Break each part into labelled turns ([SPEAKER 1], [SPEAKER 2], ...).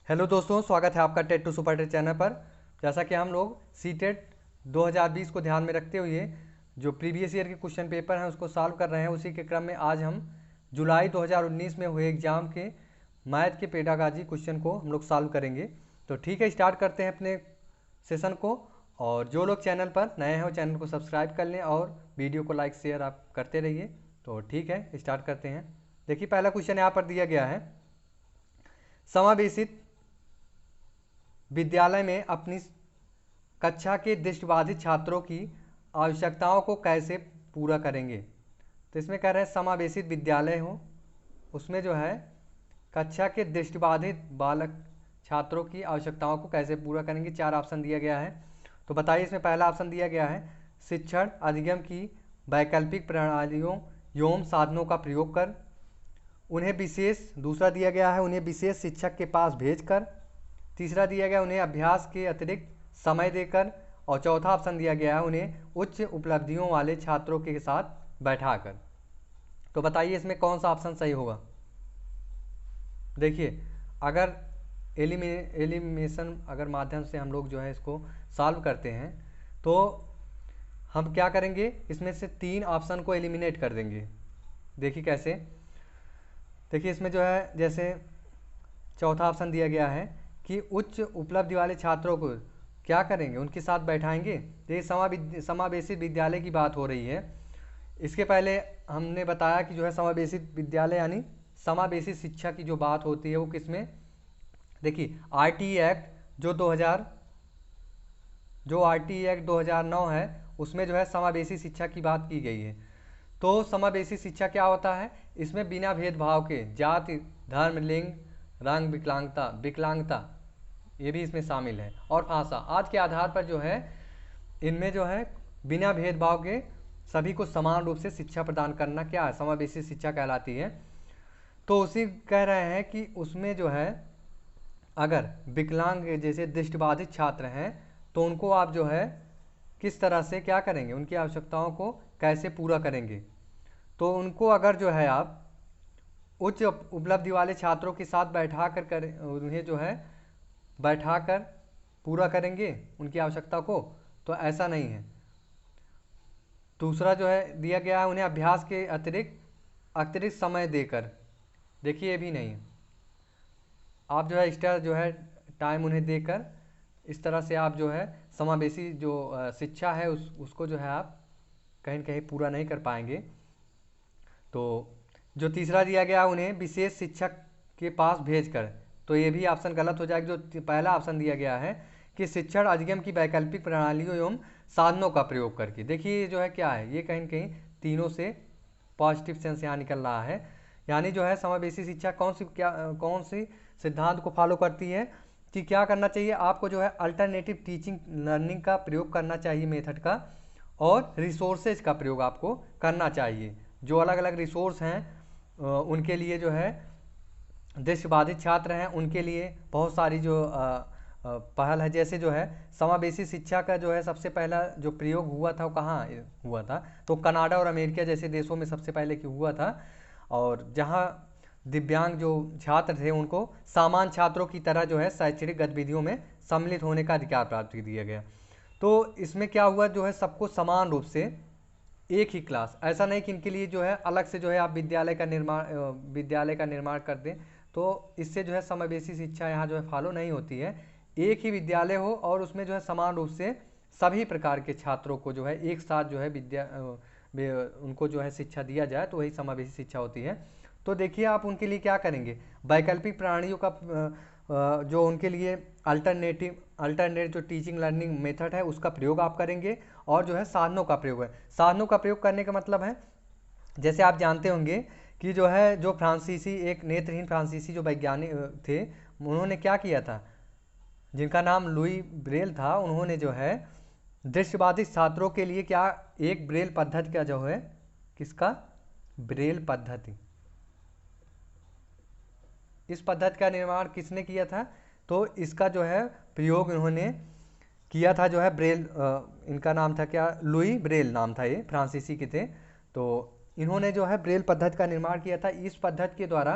[SPEAKER 1] Hello दोस्तों, स्वागत है आपका TET to super TET channel पर। जैसा कि हम लोग सीटेट 2020 को ध्यान में रखते हुए जो प्रीवियस ईयर के क्वेश्चन पेपर हैं उसको सॉल्व कर रहे हैं, उसी के क्रम में आज हम जुलाई 2019 में हुए एग्जाम के मैथ के पेडागाजी क्वेश्चन को हम लोग सॉल्व करेंगे। तो ठीक है, स्टार्ट करते हैं अपने सेशन को। और जो लोग चैनल पर नए हैं वो चैनल को सब्सक्राइब कर लें और वीडियो को लाइक शेयर आप करते रहिए। तो ठीक है, स्टार्ट करते हैं। देखिए, पहला क्वेश्चन यहाँ पर दिया गया है, समावेशित विद्यालय में अपनी कक्षा के दृष्टिबाधित छात्रों की आवश्यकताओं को कैसे पूरा करेंगे। तो इसमें कह रहे हैं समावेशित विद्यालय हो, उसमें जो है कक्षा के दृष्टिबाधित बालक छात्रों की आवश्यकताओं को कैसे पूरा करेंगे। चार ऑप्शन दिया गया है। तो बताइए, इसमें पहला ऑप्शन दिया गया है शिक्षण अधिगम की वैकल्पिक प्रणालियों एवं साधनों का प्रयोग कर, उन्हें विशेष, दूसरा दिया गया है उन्हें विशेष शिक्षक के पास भेजकर, तीसरा दिया गया उन्हें अभ्यास के अतिरिक्त समय देकर, और चौथा ऑप्शन दिया गया है उन्हें उच्च उपलब्धियों वाले छात्रों के साथ बैठाकर। तो बताइए इसमें कौन सा ऑप्शन सही होगा। देखिए, अगर एलिमिनेशन अगर माध्यम से हम लोग जो है इसको सॉल्व करते हैं तो हम क्या करेंगे, इसमें से तीन ऑप्शन को एलिमिनेट कर देंगे। देखिए कैसे। देखिए इसमें जो है जैसे चौथा ऑप्शन दिया गया है कि उच्च उपलब्धि वाले छात्रों को क्या करेंगे, उनके साथ बैठाएंगे। ये समावेशी विद्यालय की बात हो रही है। इसके पहले हमने बताया कि जो है समावेशी विद्यालय यानी समावेशी शिक्षा की जो बात होती है वो किसमें, देखिए आरटीई एक्ट जो आरटीई एक्ट 2009 है उसमें जो है समावेशी शिक्षा की बात की गई है। तो समावेशी शिक्षा क्या होता है, इसमें बिना भेदभाव के जाति, धर्म, लिंग, रंग, विकलांगता ये भी इसमें शामिल है, और भाषा आदि के आधार पर जो है इनमें जो है बिना भेदभाव के सभी को समान रूप से शिक्षा प्रदान करना क्या है, समावेशी शिक्षा कहलाती है। तो उसी कह रहे हैं कि उसमें जो है अगर विकलांग जैसे दृष्टिबाधित छात्र हैं तो उनको आप जो है किस तरह से क्या करेंगे, उनकी आवश्यकताओं को कैसे पूरा करेंगे। तो उनको अगर जो है आप उच्च उपलब्धि वाले छात्रों के साथ बैठा कर करें, उन्हें जो है बैठा कर पूरा करेंगे उनकी आवश्यकता को, तो ऐसा नहीं है। दूसरा जो है दिया गया है उन्हें अभ्यास के अतिरिक्त समय देकर, देखिए ये भी नहीं है। आप जो है एक्स्ट्रा जो है टाइम उन्हें देकर इस तरह से आप जो है समावेशी जो शिक्षा है उसको जो है आप कहीं न कहीं पूरा नहीं कर पाएंगे। तो जो तीसरा दिया गया उन्हें विशेष शिक्षक के पास भेजकर, तो ये भी ऑप्शन गलत हो जाएगा। जो पहला ऑप्शन दिया गया है कि शिक्षण अधिगम की वैकल्पिक प्रणालियों एवं साधनों का प्रयोग करके, देखिए ये जो है क्या है, ये कहीं न कहीं तीनों से पॉजिटिव सेंस यहाँ निकल रहा है। यानी जो है समावेशी शिक्षा कौन सी सिद्धांत को फॉलो करती है कि क्या करना चाहिए आपको, जो है अल्टरनेटिव टीचिंग लर्निंग का प्रयोग करना चाहिए, मेथड का, और रिसोर्सेज का प्रयोग आपको करना चाहिए। जो अलग अलग रिसोर्स हैं उनके लिए जो है दृष्टिबाधित छात्र हैं उनके लिए बहुत सारी जो पहल है। जैसे जो है समावेशी शिक्षा का जो है सबसे पहला जो प्रयोग हुआ था वो कहाँ हुआ था, तो कनाडा और अमेरिका जैसे देशों में सबसे पहले हुआ था। और जहाँ दिव्यांग जो छात्र थे उनको सामान्य छात्रों की तरह जो है शैक्षणिक गतिविधियों में सम्मिलित होने का अधिकार प्राप्त दिया गया। तो इसमें क्या हुआ, जो है सबको समान रूप से एक ही क्लास, ऐसा नहीं कि इनके लिए जो है अलग से जो है आप विद्यालय का निर्माण कर दें, तो इससे जो है समावेशी शिक्षा यहाँ जो है फॉलो नहीं होती है। एक ही विद्यालय हो और उसमें जो है समान रूप से सभी प्रकार के छात्रों को जो है एक साथ जो है उनको जो है शिक्षा दिया जाए, तो वही समावेशी शिक्षा होती है। तो देखिए आप उनके लिए क्या करेंगे, वैकल्पिक प्रणालियों का जो उनके लिए अल्टरनेट जो टीचिंग लर्निंग मेथड है उसका प्रयोग आप करेंगे, और जो है साधनों का प्रयोग है। साधनों का प्रयोग करने का मतलब है, जैसे आप जानते होंगे कि जो है जो फ्रांसीसी एक नेत्रहीन फ्रांसीसी जो वैज्ञानिक थे, उन्होंने क्या किया था, जिनका नाम लुई ब्रेल था, उन्होंने जो है दृष्टिबाधित छात्रों के लिए क्या एक ब्रेल पद्धति का जो है, किसका, ब्रेल पद्धति, इस पद्धति का निर्माण किसने किया था, तो इसका जो है प्रयोग इन्होंने किया था, जो है ब्रेल, इनका नाम था क्या, लुई ब्रेल नाम था, ये फ्रांसीसी के थे। तो इन्होंने जो है ब्रेल पद्धति का निर्माण किया था। इस पद्धति के द्वारा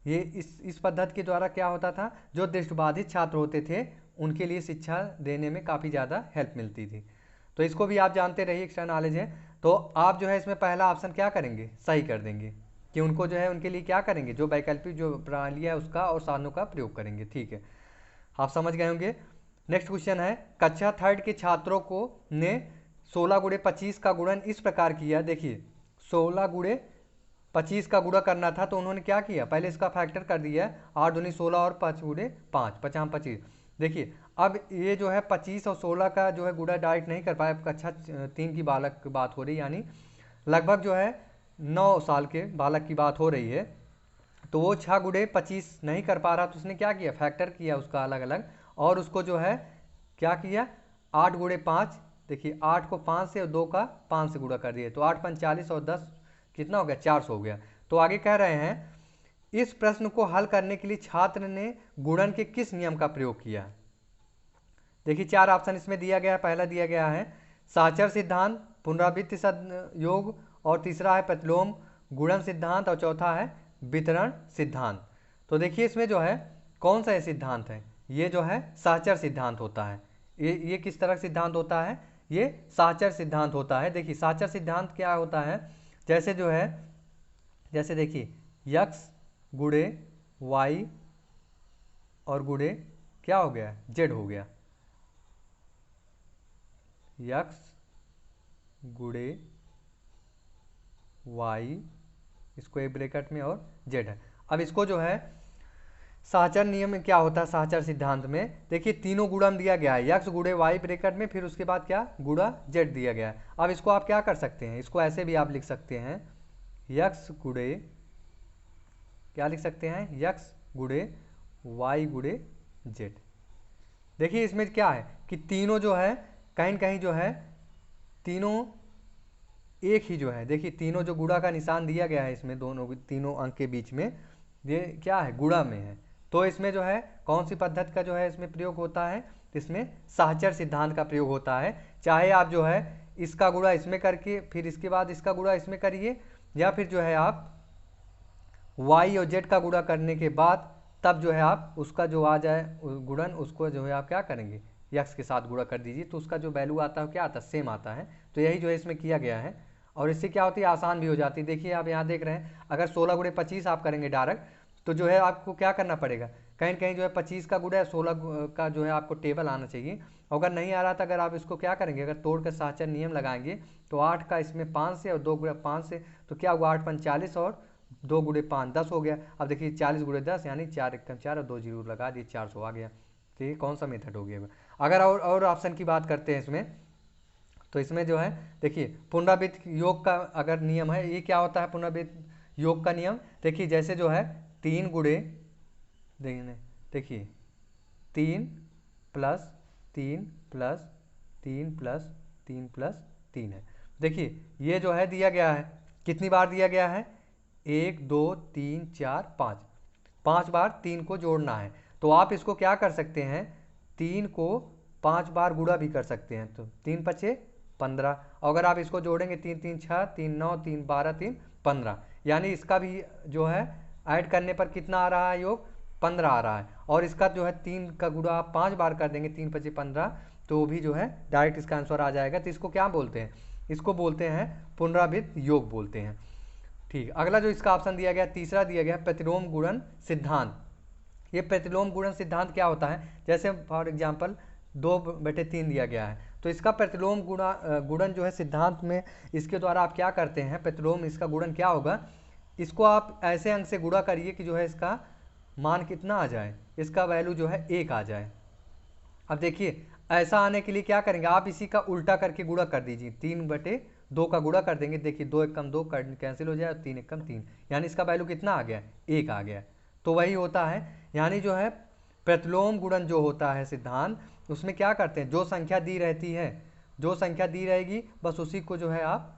[SPEAKER 1] ये इस पद्धति के द्वारा क्या होता था, जो दृष्टिबाधित छात्र होते थे उनके लिए शिक्षा देने में काफ़ी ज़्यादा हेल्प मिलती थी। तो इसको भी आप जानते रहिए, एक्स्ट्रा नॉलेज है। तो आप जो है इसमें पहला ऑप्शन क्या करेंगे, सही कर देंगे कि उनको जो है उनके लिए क्या करेंगे, जो वैकल्पिक जो प्रणाली है उसका और साधनों का प्रयोग करेंगे। ठीक है, आप समझ गए होंगे। नेक्स्ट क्वेश्चन है, कक्षा थर्ड के छात्रों को ने 16 गुणे 25 का गुणन इस प्रकार किया। देखिए 16 गुणे 25 का गुणा करना था तो उन्होंने क्या किया, पहले इसका फैक्टर कर दिया, 8 दूनी 16 और 5 गुणे 5, 50 25। देखिए अब ये जो है 25 और 16 का जो है गुणा डायरेक्ट नहीं कर पाए, कक्षा 3 की बालक की बात हो रही, यानी लगभग जो है 9 साल के बालक की बात हो रही है। तो वो 6 गुणे 25 नहीं कर पा रहा, तो उसने क्या किया, फैक्टर किया उसका अलग अलग, और उसको जो है क्या किया, 8 गुणे 5। देखिए 8 को 5 से और 2 का 5 से गुणा कर दिए, तो 8 5 40 और 10 कितना हो गया, 400 हो गया। तो आगे कह रहे हैं, इस प्रश्न को हल करने के लिए छात्र ने गुणन के किस नियम का प्रयोग किया। देखिए 4 ऑप्शन इसमें दिया गया है। पहला दिया गया है साचर सिद्धांत, पुनरावृत्ति योग, और तीसरा है प्रतिलोम गुणन सिद्धांत, और चौथा है वितरण सिद्धांत। तो देखिए इसमें जो है कौन सा ये सिद्धांत है, ये जो है साचर सिद्धांत होता है। ये किस तरह सिद्धांत होता है, ये साचर सिद्धांत होता है। देखिए साचर सिद्धांत क्या होता है, जैसे जो है, जैसे देखिए यक्स गुणे वाई और गुणे क्या हो गया, जेड हो गया, यक्स गुणे वाई, इसको एक ब्रैकेट में और जेड है। अब इसको जो है साचर नियम में क्या होता है, साचर सिद्धांत में देखिए तीनों गुणन दिया गया है, यक्स गुणे वाई ब्रैकेट में, फिर उसके बाद क्या गुणा जेड दिया गया है। अब इसको आप क्या कर सकते हैं, इसको ऐसे भी आप लिख सकते हैं, यक्स गुणे क्या लिख सकते हैं, यक्स गुणे वाई गुणे जेड। देखिए इसमें क्या है कि तीनों जो है कहीं न कहीं जो है तीनों एक ही जो है, देखिए तीनों जो गुणा का निशान दिया गया है इसमें दोनों तीनों अंक के बीच में, ये क्या है, गुणा में है। तो इसमें जो है कौन सी पद्धति का जो है इसमें प्रयोग होता है, इसमें साहचर सिद्धांत का प्रयोग होता है। चाहे आप जो है इसका गुणा इसमें करके फिर इसके बाद इसका गुणा इसमें करिए, या फिर जो है आप वाई और जेड का गुणा करने के बाद तब जो है आप उसका जो आ जाए गुणन, उसको जो है आप क्या करेंगे, यक्स के साथ गुणा कर दीजिए, तो उसका जो वैल्यू आता है क्या आता है, सेम आता है। तो यही जो है इसमें किया गया है, और इससे क्या होती है, आसान भी हो जाती है। देखिए आप यहाँ देख रहे हैं, अगर 16 गुणे 25 आप करेंगे डायरेक्ट, तो जो है आपको क्या करना पड़ेगा, कहीं कहीं जो है 25 का गुणा 16 का जो है आपको टेबल आना चाहिए। अगर नहीं आ रहा था, अगर आप इसको क्या करेंगे, अगर तोड़ कर साचर नियम लगाएंगे, तो 8 का इसमें 5 से और 2 गुणा 5 से, तो क्या हुआ 8 5 40 और 2 गुणे 5 10 हो गया। अब देखिए 40 गुणे 10 यानी 4 1 4 और 2 जीरो लगा दिए, 400 आ गया। तो ये कौन सा मेथड हो गया। अगर और ऑप्शन की बात करते हैं इसमें, तो इसमें जो है देखिए पुनरावृत्त योग का अगर नियम है, ये क्या होता है पुनरावृत्त योग का नियम, देखिए जैसे जो है 3 गुणे देखिए 3 प्लस 3 प्लस 3 प्लस 3 प्लस 3 है। देखिए ये जो है दिया गया है, कितनी बार दिया गया है, 1 2 3 4 5, 5 बार 3 को जोड़ना है। तो आप इसको क्या कर सकते हैं, 3 को 5 बार गुणा भी कर सकते हैं, तो 3 पचे 15, अगर आप इसको जोड़ेंगे 3 3 6 3 9 3 12 3 15, यानी इसका भी जो है ऐड करने पर कितना आ रहा है, योग 15 आ रहा है। और इसका जो है 3 का गुणा आप 5 बार कर देंगे, 3 पचे 15, तो भी जो है डायरेक्ट इसका आंसर आ जाएगा। तो इसको क्या बोलते हैं, इसको बोलते हैं पुनरावृत्त योग बोलते हैं। ठीक, अगला जो इसका ऑप्शन दिया गया तीसरा दिया गया प्रतिलोम गुणन सिद्धांत। ये प्रतिलोम गुणन सिद्धांत क्या होता है, जैसे फॉर एग्जांपल 2/3 दिया गया है, तो इसका प्रतिलोम गुणन जो है सिद्धांत में, इसके द्वारा आप क्या करते हैं, प्रतिलोम इसका गुणन क्या होगा, इसको आप ऐसे अंक से गुणा करिए कि जो है इसका मान कितना आ जाए, इसका वैल्यू जो है 1 आ जाए। अब देखिए ऐसा आने के लिए क्या करेंगे, आप इसी का उल्टा करके गुणा कर दीजिए, 3/2 का गुणा कर देंगे, देखिए 2 1 कम 2 कैंसिल हो जाए, 3 1 कम 3, यानी इसका वैल्यू कितना आ गया, 1 आ गया। तो वही होता है, यानी जो है प्रतिलोम गुणन जो होता है सिद्धांत, उसमें क्या करते हैं, जो संख्या दी रहती है, जो संख्या दी रहेगी बस उसी को जो है आप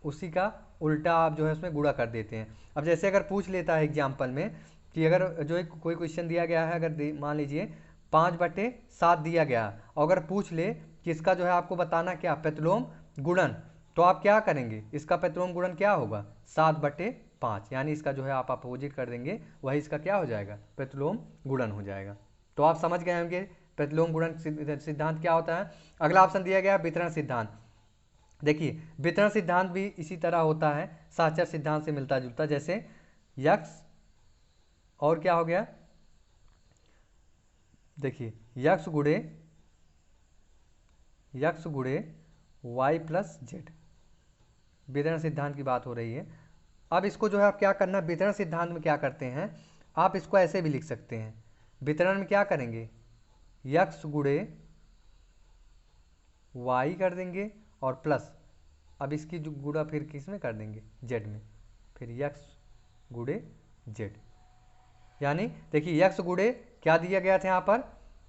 [SPEAKER 1] उसी का उल्टा आप जो है उसमें गुणा कर देते हैं। अब जैसे अगर पूछ लेता है एग्जाम्पल में कि अगर जो एक कोई क्वेश्चन दिया गया है, अगर मान लीजिए 5/7 दिया गया, और अगर पूछ ले कि इसका जो है आपको बताना क्या प्रतिलोम गुणन, तो आप क्या करेंगे, इसका प्रतिलोम गुणन क्या होगा, 7/5 5, यानी इसका जो है आप अपोजिट कर देंगे, वही इसका क्या हो जाएगा, प्रतिलोम गुणन हो जाएगा। तो आप समझ गए होंगे प्रतिलोम गुणन सिद्धांत क्या होता है। अगला ऑप्शन दिया गया है वितरण सिद्धांत। देखिए वितरण सिद्धांत भी इसी तरह होता है, साहचर्य सिद्धांत से मिलता जुलता। जैसे यक्स और क्या हो गया, देखिए यक्स गुणे वाई प्लस जेड, वितरण सिद्धांत की बात हो रही है। अब इसको जो है आप क्या करना, वितरण सिद्धांत में क्या करते हैं, आप इसको ऐसे भी लिख सकते हैं। वितरण में क्या करेंगे, यक्स गुणे वाई कर देंगे और प्लस, अब इसकी जो गुणा फिर किस में कर देंगे, जेड में, फिर यक्स गुणे जेड। यानी देखिए यक्स गुणे क्या दिया गया था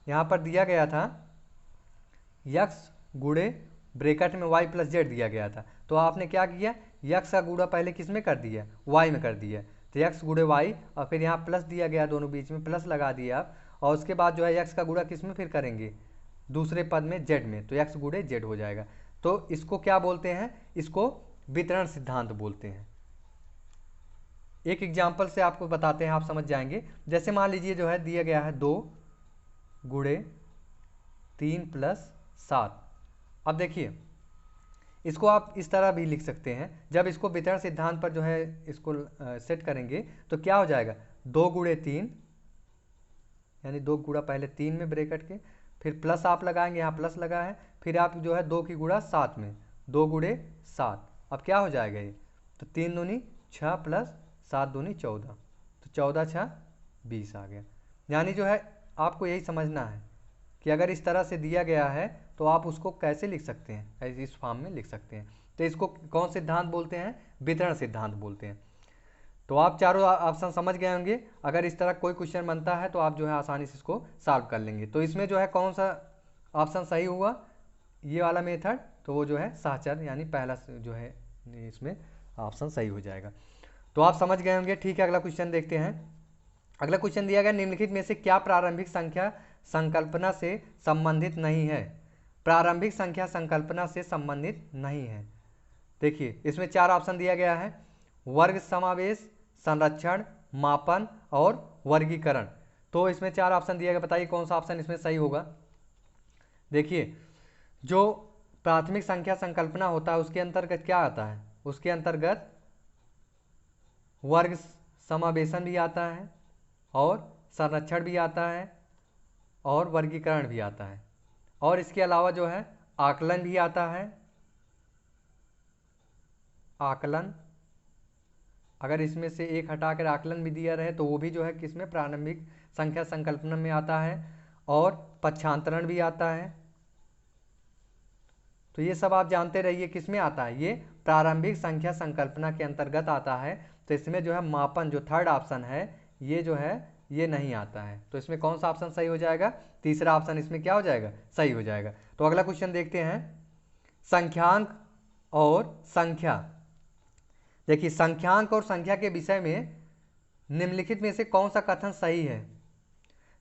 [SPEAKER 1] यहाँ पर दिया गया था यक्स गुणे ब्रैकेट में वाई प्लस जेड दिया गया था। तो आपने क्या किया, यक्स का गुणा पहले किस में कर दिया, वाई में कर दिया। तो यक्स गुणे वाई और फिर यहाँ प्लस दिया गया, दोनों बीच में प्लस लगा दिया आप, और उसके बाद जो है यक्स का गुणा किस में फिर करेंगे, दूसरे पद में जेड में, तो यक्स गुणे जेड हो जाएगा। तो इसको क्या बोलते हैं, इसको वितरण सिद्धांत बोलते हैं। एक एग्जाम्पल से आपको बताते हैं, आप समझ जाएंगे। जैसे मान लीजिए जो है दिया गया है 2 गुणे 3 प्लस 7। अब देखिए इसको आप इस तरह भी लिख सकते हैं, जब इसको वितरण सिद्धांत पर जो है इसको सेट करेंगे तो क्या हो जाएगा, 2 गुणे 3, यानी 2 गुणा पहले 3 में ब्रैकेट के, फिर प्लस आप लगाएंगे, यहाँ प्लस लगा है, फिर आप जो है 2 की गुणा 7 में, 2 गुणे 7। अब क्या हो जाएगा ये, तो 3 दूनी 6 प्लस 7 दूनी 14, तो 14 6 20 आ गया। यानी जो है आपको यही समझना है कि अगर इस तरह से दिया गया है तो आप उसको कैसे लिख सकते हैं, ऐसे इस फॉर्म में लिख सकते हैं। तो इसको कौन सिद्धांत बोलते हैं, वितरण सिद्धांत बोलते हैं। तो आप चारों ऑप्शन समझ गए होंगे। अगर इस तरह कोई क्वेश्चन बनता है तो आप जो है आसानी से इसको सॉल्व कर लेंगे। तो इसमें जो है कौन सा ऑप्शन सही हुआ, ये वाला मेथड, तो वो जो है साहचर्य यानी पहला जो है इसमें ऑप्शन सही हो जाएगा। तो आप समझ गए होंगे। ठीक है, अगला क्वेश्चन देखते हैं। अगला क्वेश्चन दिया गया, निम्नलिखित में से क्या प्रारंभिक संख्या संकल्पना से संबंधित नहीं है। प्रारंभिक संख्या संकल्पना से संबंधित नहीं है। देखिए इसमें 4 ऑप्शन दिया गया है, वर्ग समावेश, संरक्षण, मापन और वर्गीकरण। तो इसमें 4 ऑप्शन दिया गया, बताइए कौन सा ऑप्शन इसमें सही होगा। देखिए जो प्राथमिक संख्या संकल्पना होता है उसके अंतर्गत क्या आता है, उसके अंतर्गत वर्ग समावेशन भी आता है और संरक्षण भी आता है और वर्गीकरण भी आता है, और इसके अलावा जो है आकलन भी आता है। आकलन, अगर इसमें से एक हटाकर आकलन भी दिया रहे तो वो भी जो है किसमें, प्रारंभिक संख्या संकल्पना में आता है, और पक्षांतरण भी आता है। तो ये सब आप जानते रहिए किसमें आता है, ये प्रारंभिक संख्या संकल्पना के अंतर्गत आता है। तो इसमें जो है मापन, जो थर्ड ऑप्शन है, ये जो है ये नहीं आता है। तो इसमें कौन सा ऑप्शन सही हो जाएगा, तीसरा ऑप्शन इसमें क्या हो जाएगा, सही हो जाएगा। तो अगला क्वेश्चन देखते हैं, संख्यांक और संख्या। देखिए संख्यांक और संख्या के विषय में निम्नलिखित में से कौन सा कथन सही है।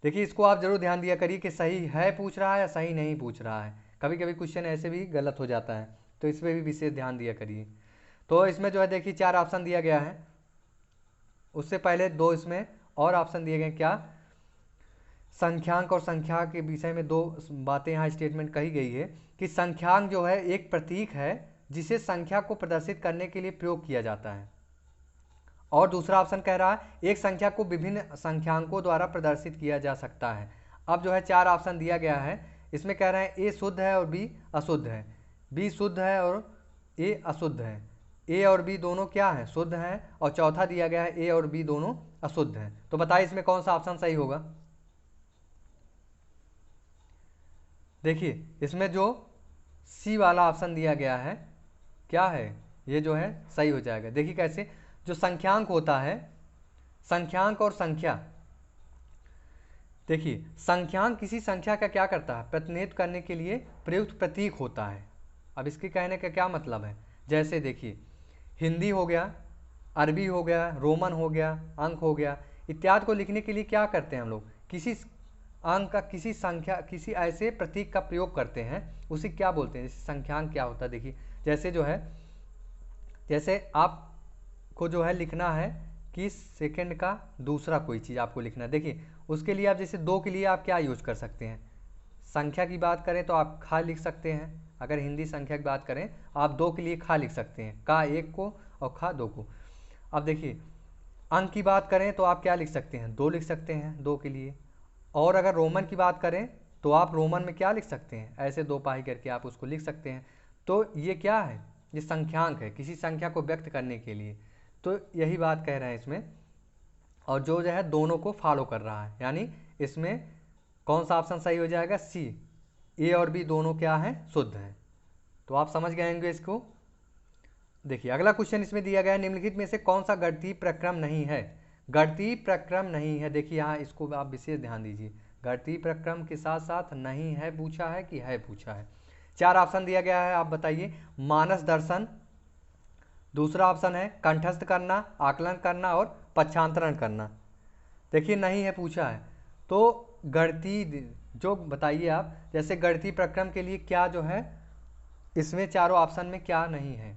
[SPEAKER 1] देखिए इसको आप जरूर ध्यान दिया करिए कि सही है पूछ रहा है या सही नहीं पूछ रहा है। कभी कभी क्वेश्चन ऐसे भी गलत हो जाता है, तो इस पर भी विशेष ध्यान दिया करिए। तो इसमें जो है देखिए 4 ऑप्शन दिया गया है, उससे पहले 2 इसमें और ऑप्शन दिए गए। क्या, संख्यांक और संख्या के विषय में 2 बातें यहाँ स्टेटमेंट कही गई है कि संख्यांक जो है एक प्रतीक है जिसे संख्या को प्रदर्शित करने के लिए प्रयोग किया जाता है, और दूसरा ऑप्शन कह रहा है एक संख्या को विभिन्न संख्यांकों द्वारा प्रदर्शित किया जा सकता है। अब जो है 4 ऑप्शन दिया गया है, इसमें कह रहे हैं ए शुद्ध है और बी अशुद्ध है, बी शुद्ध है और ए अशुद्ध है, ए और बी दोनों क्या है, शुद्ध हैं, और चौथा दिया गया है ए और बी दोनों अशुद्ध हैं। तो बताइए इसमें कौन सा ऑप्शन सही होगा। देखिए इसमें जो सी वाला ऑप्शन दिया गया है क्या है, ये जो है सही हो जाएगा। देखिए कैसे, जो संख्यांक होता है, संख्यांक और संख्या, देखिए संख्यांक किसी संख्या का क्या करता है, प्रतिनिधित्व करने के लिए प्रयुक्त प्रतीक होता है। अब इसके कहने का क्या मतलब है, जैसे देखिए हिंदी हो गया, अरबी हो गया, रोमन हो गया, अंक हो गया, इत्यादि को लिखने के लिए क्या करते हैं हम लोग, किसी अंक का, किसी संख्या, किसी ऐसे प्रतीक का प्रयोग करते हैं, उसे क्या बोलते हैं। जैसे संख्यांक क्या होता है, देखिए जैसे जो है, जैसे आपको को जो है लिखना है कि सेकंड का दूसरा कोई चीज़ आपको लिखना है। देखिए उसके लिए आप जैसे 2 के लिए आप क्या यूज कर सकते हैं, संख्या की बात करें तो आप खा लिख सकते हैं। अगर हिंदी संख्या की बात करें आप 2 के लिए खा लिख सकते हैं, का 1 को और खा 2 को। अब देखिए अंक की बात करें तो आप क्या लिख सकते हैं, 2 लिख सकते हैं 2 के लिए। और अगर रोमन की बात करें तो आप रोमन में क्या लिख सकते हैं, ऐसे 2 पाई करके आप उसको लिख सकते हैं। तो ये क्या है, ये संख्यांक है, किसी संख्या को व्यक्त करने के लिए। तो यही बात कह रहे हैं इसमें, और जो है दोनों को फॉलो कर रहा है, यानी इसमें कौन सा ऑप्शन सही हो जाएगा, सी, ए और बी दोनों क्या हैं, शुद्ध हैं। तो आप समझ गए होंगे इसको। देखिए अगला क्वेश्चन इसमें दिया गया है, निम्नलिखित में से कौन सा गणितीय प्रक्रम नहीं है। गणितीय प्रक्रम नहीं है, देखिए यहाँ इसको आप विशेष ध्यान दीजिए, गणितीय प्रक्रम के साथ साथ नहीं है पूछा है कि है पूछा है। 4 ऑप्शन दिया गया है, आप बताइए। मानस दर्शन, दूसरा ऑप्शन है कंठस्थ करना, आकलन करना और पक्षांतरण करना। देखिए नहीं है पूछा है, तो गणितीय जो बताइए आप, जैसे गणितीय प्रक्रम के लिए क्या जो है इसमें चारों ऑप्शन में क्या नहीं है।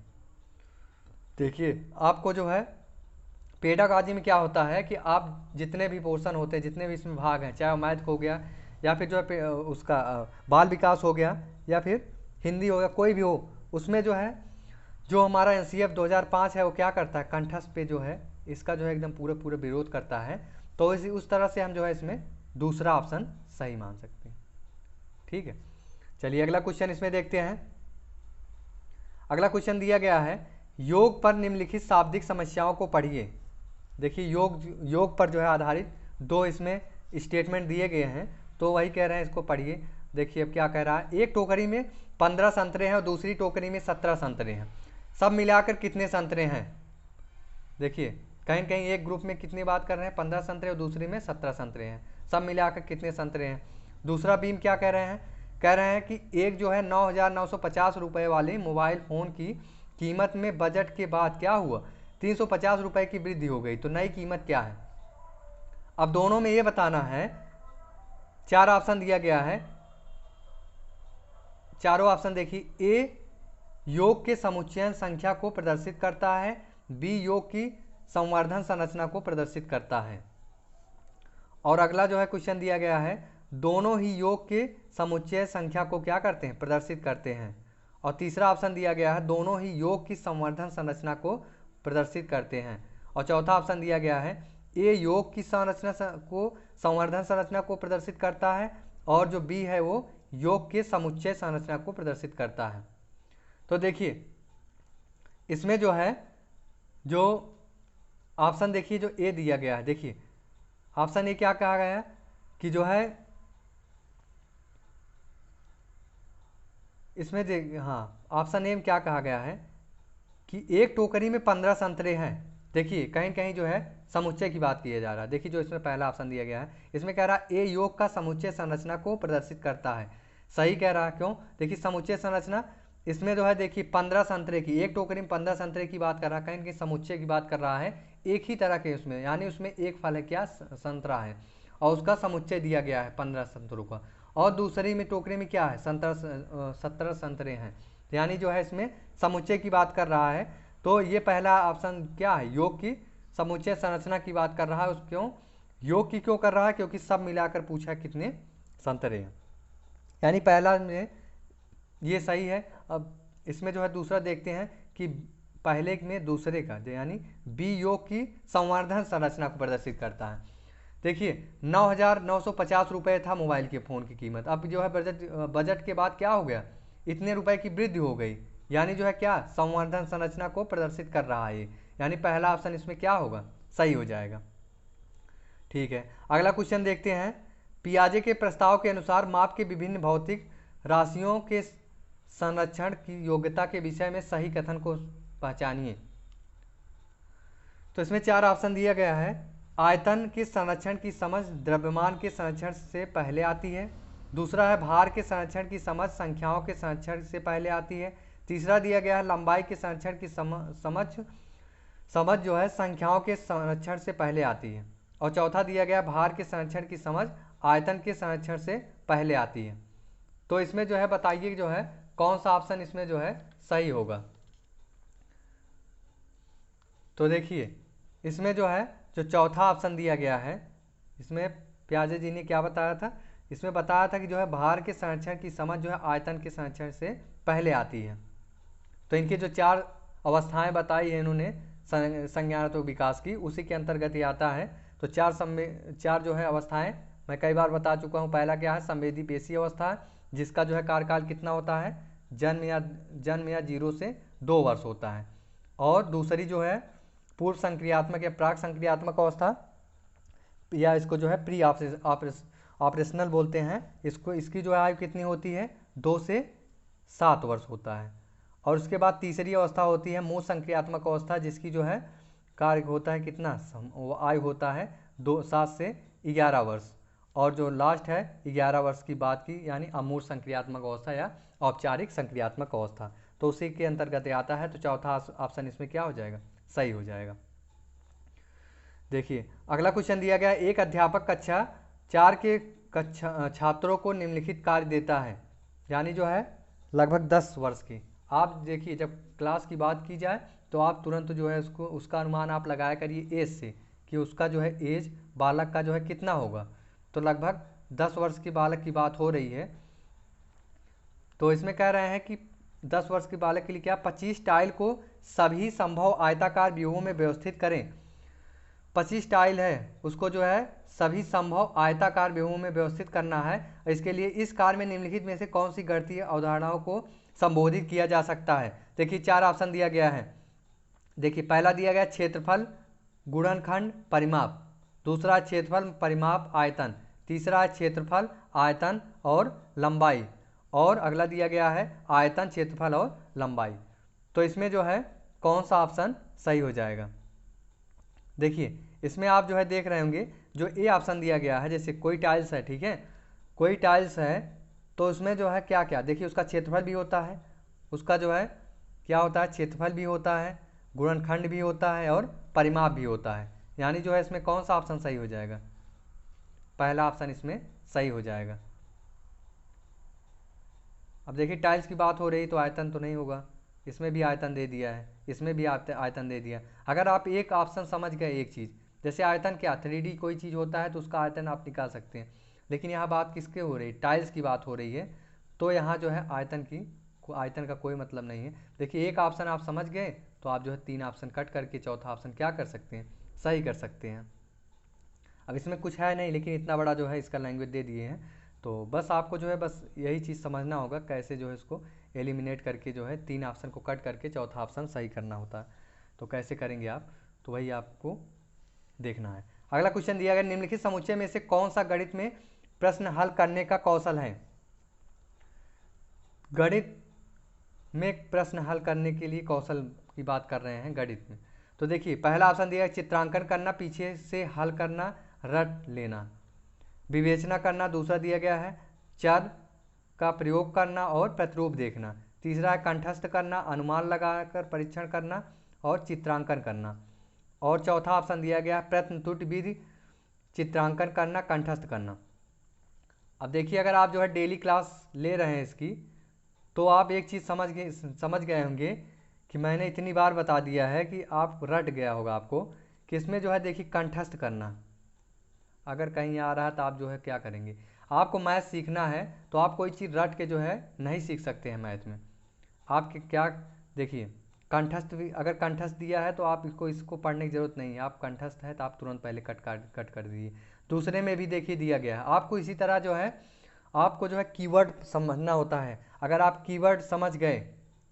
[SPEAKER 1] देखिए आपको जो है पेडागॉजी में क्या होता है कि आप जितने भी पोर्शन होते हैं, जितने भी इसमें भाग हैं, चाहे मैथ हो गया या फिर जो है उसका बाल विकास हो गया या फिर हिंदी हो गया, कोई भी हो, उसमें जो है जो हमारा एनसीएफ 2005 है वो क्या करता है, कंठस्थ पे जो है इसका जो है एकदम पूरे पूरे विरोध करता है। तो इसी उस तरह से हम जो है इसमें दूसरा ऑप्शन सही मान सकते हैं। ठीक है, चलिए अगला क्वेश्चन इसमें देखते हैं। अगला क्वेश्चन दिया गया है, योग पर निम्नलिखित शाब्दिक समस्याओं को पढ़िए। देखिए योग पर जो है आधारित 2 इसमें स्टेटमेंट दिए गए हैं, तो वही कह रहे हैं इसको पढ़िए। देखिए अब क्या कह रहा है, एक टोकरी में 15 संतरे हैं और दूसरी टोकरी में 17 संतरे हैं, सब मिलाकर कितने संतरे हैं। देखिए कहीं कहीं एक ग्रुप में कितनी बात कर रहे हैं, 15 संतरे और दूसरी में 17 संतरे हैं, सब मिलाकर कितने संतरे हैं। दूसरा बीम क्या कह रहे हैं, कह रहे हैं कि एक जो है 9,950 रुपये वाले मोबाइल फ़ोन की कीमत में बजट के बाद क्या हुआ, 350 रुपये की वृद्धि हो गई, तो नई कीमत क्या है। अब दोनों में ये बताना है, 4 ऑप्शन दिया गया है, चारों ऑप्शन देखिए। ए योग के समुच्चयन संख्या को प्रदर्शित करता है, बी योग की संवर्धन संरचना को प्रदर्शित करता है, और अगला जो है क्वेश्चन दिया गया है, दोनों ही योग के समुच्चय संख्या को क्या करते हैं, प्रदर्शित करते हैं। और तीसरा ऑप्शन दिया गया है, दोनों ही योग की संवर्धन संरचना को प्रदर्शित करते हैं। और चौथा ऑप्शन दिया गया है, ए योग की संरचना को संवर्धन संरचना को प्रदर्शित करता है, और जो बी है वो योग के समुच्चय संरचना को प्रदर्शित करता है। तो देखिए इसमें जो है जो ऑप्शन देखिए जो ए दिया गया है, देखिए ऑप्शन ए क्या कहा गया है कि जो है इसमें हाँ ऑप्शन ए में क्या कहा गया है कि एक टोकरी में 15 संतरे हैं। देखिए कहीं कहीं जो है समुच्चय की बात किया जा रहा है। देखिए जो इसमें पहला ऑप्शन दिया गया है, इसमें कह रहा है ए योग का समुच्चय संरचना को प्रदर्शित करता है, सही कह रहा है। क्यों, देखिए समुच्चय संरचना इसमें जो है देखिए 15 संतरे की, एक टोकरी में 15 संतरे की बात कर रहा है, कहीं कहीं समुच्चय की बात कर रहा है, एक ही तरह के उसमें, यानी उसमें एक फल है क्या, संतरा है, और उसका समुच्चय दिया गया है 15 संतरों का। और दूसरी में टोकरी में क्या है, 17 संतरे हैं, यानी जो है इसमें समुच्चय की बात कर रहा है। तो ये पहला ऑप्शन क्या है, योग की समुच्चय संरचना की बात कर रहा है। उस क्यों योग की क्यों कर रहा है, क्योंकि सब मिलाकर पूछा है कितने संतरे हैं, यानी पहला में ये सही है। अब इसमें जो है दूसरा देखते हैं कि पहले में दूसरे का, यानी बी योग की संवर्धन संरचना को प्रदर्शित करता है। देखिए 9,950 रुपये था मोबाइल के फ़ोन की कीमत, अब जो है बजट के बाद क्या हो गया, इतने रुपए की वृद्धि हो गई, यानी जो है क्या, संवर्धन संरचना को प्रदर्शित कर रहा है, यानी पहला ऑप्शन इसमें क्या होगा, सही हो जाएगा। ठीक है, अगला क्वेश्चन देखते हैं। पियाजे के प्रस्ताव के अनुसार माप के विभिन्न भौतिक राशियों के संरक्षण की योग्यता के विषय में सही कथन को पहचानिए। तो इसमें 4 ऑप्शन दिया गया है। आयतन के संरक्षण की समझ द्रव्यमान के संरक्षण से पहले आती है। दूसरा है भार के संरक्षण की समझ संख्याओं के संरक्षण से पहले आती है। तीसरा दिया गया है लंबाई के संरक्षण की समझ जो है संख्याओं के संरक्षण से पहले आती है। और चौथा दिया गया भार के संरक्षण की समझ आयतन के संरक्षण से पहले आती है। तो इसमें जो है बताइए जो है कौन सा ऑप्शन इसमें जो है सही होगा। तो देखिए इसमें जो है जो चौथा ऑप्शन दिया गया है, इसमें प्याजे जी ने क्या बताया था, इसमें बताया था कि जो है भार के संरक्षण की समझ जो है आयतन के संरक्षण से पहले आती है। तो इनके जो 4 अवस्थाएं बताई है इन्होंने संज्ञानात्मक विकास की, उसी के अंतर्गत ये आता है। तो 4 जो है अवस्थाएं मैं कई बार बता चुका हूँ। पहला क्या है, संवेदी पेशी अवस्था, जिसका जो है कार्यकाल कितना होता है, जन्म या 0 से 2 वर्ष होता है। और दूसरी जो है पूर्व संक्रियात्मक या प्राक संक्रियात्मक अवस्था, या इसको जो है प्री ऑपरेशनल बोलते हैं इसको, इसकी जो है आयु कितनी होती है, 2 से 7 वर्ष होता है। और उसके बाद तीसरी अवस्था होती है मूल संक्रियात्मक अवस्था, जिसकी जो है कार्य होता है कितना, आयु होता है 7 से 11 वर्ष। और जो लास्ट है 11 वर्ष की बात की, यानी अमूर्त संक्रियात्मक अवस्था या औपचारिक संक्रियात्मक अवस्था, तो उसी के अंतर्गत आता है। तो चौथा ऑप्शन इसमें क्या हो जाएगा, सही हो जाएगा। देखिए अगला क्वेश्चन दिया गया है, एक अध्यापक कक्षा 4 के छात्रों को निम्नलिखित कार्य देता है, यानी जो है लगभग 10 वर्ष की। आप देखिए जब क्लास की बात की जाए तो आप तुरंत जो है उसका अनुमान आप लगाया करिए एज से, कि उसका जो है एज बालक का जो है कितना होगा। तो लगभग 10 वर्ष की बालक की बात हो रही है। तो इसमें कह रहे हैं कि 10 वर्ष के बालक के लिए क्या, 25 टाइल को सभी संभव आयताकार व्यूहों में व्यवस्थित करें। 25 टाइल है उसको जो है सभी संभव आयताकार व्यूहों में व्यवस्थित करना है। इसके लिए इस कार्य में निम्नलिखित में से कौन सी गणितीय अवधारणाओं को संबोधित किया जा सकता है। देखिए 4 ऑप्शन दिया गया है। देखिए पहला दिया गया क्षेत्रफल गुणनखंड परिमाप, दूसरा क्षेत्रफल परिमाप आयतन, तीसरा क्षेत्रफल आयतन और लंबाई, और अगला दिया गया है आयतन क्षेत्रफल और लंबाई। तो इसमें जो है कौन सा ऑप्शन सही हो जाएगा। देखिए इसमें आप जो है देख रहे होंगे जो ए ऑप्शन दिया गया है, जैसे कोई टाइल्स है, ठीक है, कोई टाइल्स है तो उसमें जो है क्या क्या, देखिए उसका क्षेत्रफल भी होता है, उसका जो है क्या होता है, क्षेत्रफल भी होता है, गुणनखंड भी होता है और परिमाप भी होता है। यानी जो है इसमें कौन सा ऑप्शन सही हो जाएगा, पहला ऑप्शन इसमें सही हो जाएगा। अब देखिए टाइल्स की बात हो रही तो आयतन तो नहीं होगा, इसमें भी आयतन दे दिया है, इसमें भी आयतन दे दिया। अगर आप एक ऑप्शन समझ गए एक चीज़, जैसे आयतन क्या 3D कोई चीज़ होता है तो उसका आयतन आप निकाल सकते हैं, लेकिन यहाँ बात किसके हो रही है, टाइल्स की बात हो रही है। तो यहाँ जो है आयतन का कोई मतलब नहीं है। देखिए एक ऑप्शन आप समझ गए तो आप जो है 3 ऑप्शन कट करके चौथा ऑप्शन क्या कर सकते हैं, सही कर सकते हैं। अब इसमें कुछ है नहीं, लेकिन इतना बड़ा जो है इसका लैंग्वेज दे दिए हैं। तो बस आपको जो है बस यही चीज़ समझना होगा कैसे जो है इसको एलिमिनेट करके जो है 3 ऑप्शन को कट करके चौथा ऑप्शन सही करना होता है। तो कैसे करेंगे आप, तो वही आपको देखना है। अगला क्वेश्चन दिया गया, निम्नलिखित समुच्चय में से कौन सा गणित में प्रश्न हल करने का कौशल है। गणित में प्रश्न हल करने के लिए कौशल की बात कर रहे हैं गणित में। तो देखिए पहला ऑप्शन दिया है चित्रांकन करना, पीछे से हल करना, रट लेना, विवेचना करना, दूसरा दिया गया है चर का प्रयोग करना और प्रतिरूप देखना, तीसरा है कंठस्थ करना, अनुमान लगाकर परीक्षण करना और चित्रांकन करना, और चौथा ऑप्शन दिया गया है प्रश्न त्रुटि विधि, चित्रांकन करना, कंठस्थ करना। अब देखिए अगर आप जो है डेली क्लास ले रहे हैं इसकी, तो आप एक चीज़ समझ गए होंगे कि मैंने इतनी बार बता दिया है कि आप रट गया होगा आपको कि इसमें जो है देखिए कंठस्थ करना अगर कहीं आ रहा है तो आप जो है क्या करेंगे, आपको मैथ सीखना है तो आप कोई चीज़ रट के जो है नहीं सीख सकते हैं मैथ में। आपके क्या देखिए कंठस्थ भी अगर कंठस्थ दिया है तो आप इसको पढ़ने की ज़रूरत नहीं है, आप कंठस्थ है तो आप तुरंत पहले कट कर दीजिए। दूसरे में भी देखिए दिया गया है आपको, इसी तरह जो है आपको जो है कीवर्ड समझना होता है। अगर आप कीवर्ड समझ गए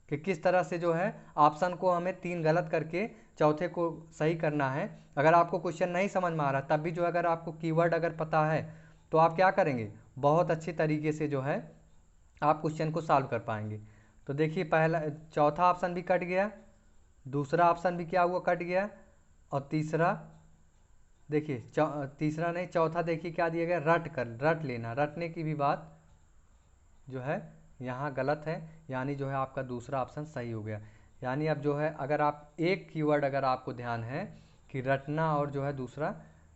[SPEAKER 1] कि किस तरह से जो है ऑप्शन को हमें 3 गलत करके चौथे को सही करना है, अगर आपको क्वेश्चन नहीं समझ में आ रहा तब भी जो अगर आपको कीवर्ड अगर पता है तो आप क्या करेंगे, बहुत अच्छी तरीके से जो है आप क्वेश्चन को सॉल्व कर पाएंगे। तो देखिए पहला चौथा ऑप्शन भी कट गया, दूसरा ऑप्शन भी क्या हुआ, कट गया, और तीसरा देखिए तीसरा नहीं चौथा देखिए क्या दिया गया, रट लेना, रटने की भी बात जो है यहाँ गलत है, यानी जो है आपका दूसरा ऑप्शन सही हो गया। यानी अब जो है अगर आप एक कीवर्ड अगर आपको ध्यान है कि रटना और जो है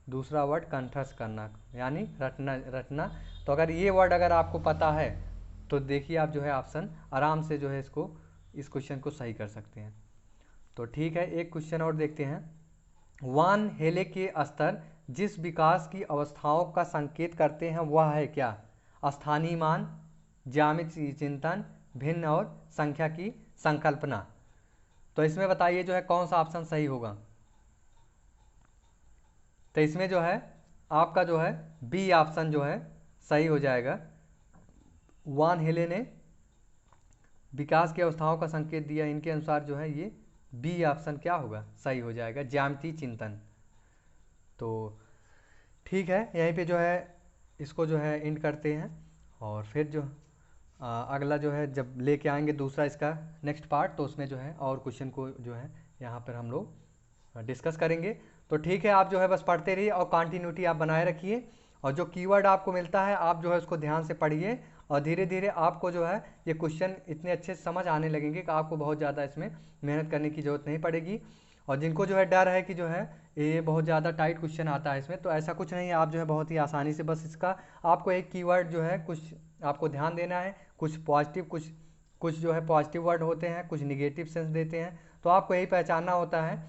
[SPEAKER 1] दूसरा वर्ड कंठस्थ करना, यानी रटना, तो अगर ये वर्ड अगर आपको पता है तो देखिए आप जो है ऑप्शन आराम से जो है इस क्वेश्चन को सही कर सकते हैं। तो ठीक है, एक क्वेश्चन और देखते हैं। वान हेले के स्तर जिस विकास की अवस्थाओं का संकेत करते हैं वह है क्या? स्थानीय मान, ज्यामितीय चिंतन, भिन्न और संख्या की संकल्पना। तो इसमें बताइए जो है कौन सा ऑप्शन सही होगा। तो इसमें जो है आपका जो है बी ऑप्शन जो है सही हो जाएगा। वान हेले ने विकास की अवस्थाओं का संकेत दिया, इनके अनुसार जो है ये बी ऑप्शन क्या होगा, सही हो जाएगा, ज्यामितीय चिंतन। तो ठीक है, यहीं पे जो है इसको जो है एंड करते हैं, और फिर जो अगला जो है जब लेके आएंगे दूसरा इसका नेक्स्ट पार्ट, तो उसमें जो है और क्वेश्चन को जो है यहाँ पर हम लोग डिस्कस करेंगे। तो ठीक है, आप जो है बस पढ़ते रहिए और कंटिन्यूटी आप बनाए रखिए, और जो कीवर्ड आपको मिलता है आप जो है उसको ध्यान से पढ़िए, और धीरे धीरे आपको जो है ये क्वेश्चन इतने अच्छे से समझ आने लगेंगे कि आपको बहुत ज़्यादा इसमें मेहनत करने की ज़रूरत नहीं पड़ेगी। और जिनको जो है डर है कि जो है ये बहुत ज़्यादा टाइट क्वेश्चन आता है इसमें, तो ऐसा कुछ नहीं है, आप जो है बहुत ही आसानी से बस इसका आपको एक कीवर्ड जो है कुछ आपको ध्यान देना है, कुछ पॉजिटिव कुछ जो है पॉजिटिव वर्ड होते हैं, कुछ निगेटिव सेंस देते हैं, तो आपको यही पहचानना होता है।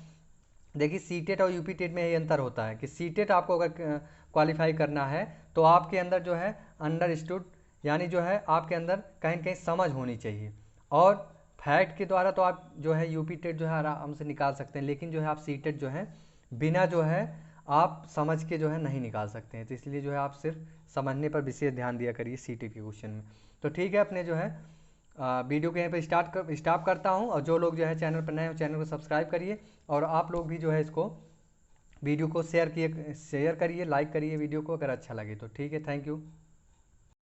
[SPEAKER 1] देखिए सीटेट और यूपी टेट में यही अंतर होता है कि सीटेट आपको अगर क्वालिफाई करना है तो आपके अंदर जो है अंडरस्टूड, यानी जो है आपके अंदर कहीं न कहीं समझ होनी चाहिए, और फैक्ट के द्वारा तो आप जो है यूपी टेट जो है आराम से निकाल सकते हैं, लेकिन जो है आप सीटेट जो है बिना जो है आप समझ के जो है नहीं निकाल सकते हैं। तो इसलिए जो है आप सिर्फ समझने पर विशेष ध्यान दिया करिए सीटेट के क्वेश्चन में। तो ठीक है, अपने जो है वीडियो के यहाँ पे स्टॉप करता हूँ, और जो लोग जो है चैनल पर नए हो चैनल को सब्सक्राइब करिए, और आप लोग भी जो है इसको वीडियो को शेयर करिए, लाइक करिए वीडियो को अगर अच्छा लगे तो। ठीक है, थैंक यू।